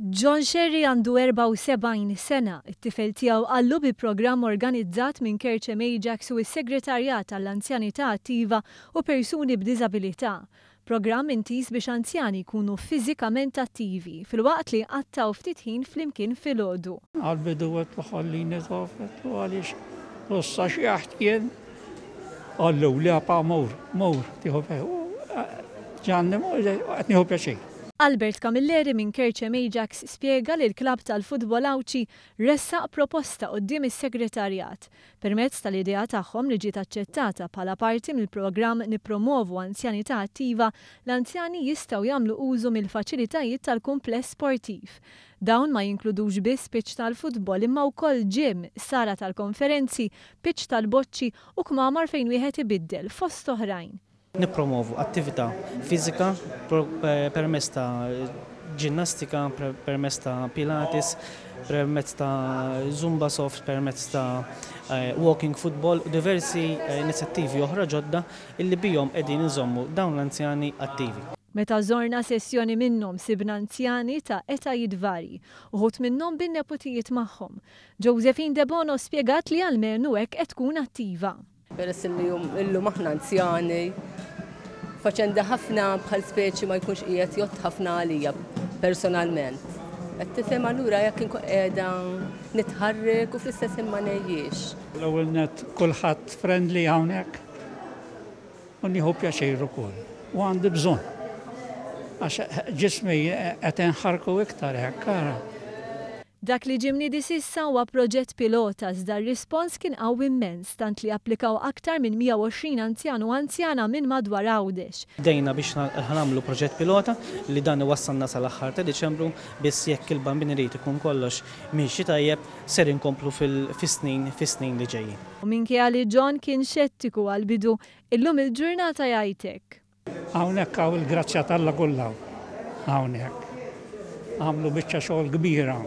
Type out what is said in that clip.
John Sherry għandu 74 sena, it-tifel tiegħu qallu bi programm organizzat minn Kerċem Ajax u s-Segretarjat għall-Anzjanità Attiva u Persuni b'Diżabilità. Programm intis biex anzjani jkunu fiżikament attivi fil-waqt li qattaw ftit ħin flimkien filgħodu. Għal-bidu għet l-ħallini tafet u għalix rossa xieħt jien għallu li għapa mur tiħu ġanni mur għetniħu pjaċej. Albert Camilleri minn Kerċem Ajax spjega li l-klab tal-futbol Awċi ressaq proposta quddiem is-segretarjat permezz tal-idea tagħhom li ġiet aċċettata bħala parti mill-programm Nippromovu Anzjanità Attiva l-anzjani jistgħu jagħmlu użu mill-faċilitajiet tal-kumpless sportiv. Dawn ma jinkludux biss pitch tal-futbol imma wkoll ġim, sala tal-konferenzi, pitch tal-boċċi u kmamar fejn wieħed ibiddel fost oħrajn. Nippromovu attività fiżika permezz ta' ġinnastika, permezz ta' pilates, permezz ta' zumba soft, permezz ta' walking football u diversi inizjattivi oħra ġodda illi bihom qegħdin iżommu dawn l-anzjani attivi. Meta żorna sessjoni minnhom sibna anzjani ta' etajiet varji, uħud minnhom bin-neputijiet magħhom. Josephine De Bono spjegat li għalmenu hekk qed tkun attiva. Peress illum aħna anzjani, faċenda ħafna bħal speċi ma jkunx qiegħed jgħod ħafna għalija personalment. Qed tifhem allura jekk inkun qiegħda nitħarrek u fl-istess imma ngħejjiex. L-ewwel net kulħadd friendly hawnhekk u nieħu pjaċir ukoll. U għandi bżonn. Għax ġismi qed inħarku iktar hekk ara. Dak li ġimni sissa huwa proġett pilota iżda r-rispons kien qawwi immens tant li applikaw aktar minn 120 anzjan u anzjana minn madwar Għawdex. Bdejna biex nagħmlu proġett pilota li dan iwassalna sal-aħħar ta' Diċembru biss jekk il-bambin irid ikun kollox miexi tajjeb ser inkomplu fis-snin li ġejjin. U minkejja li John kien xettiku għal-bidu, illum il-ġurnata jgħidlek. Hawnhekk hawn il-grazzja tal-Alla kollha hawnhekk. Għamlu biċċa xogħol kbira.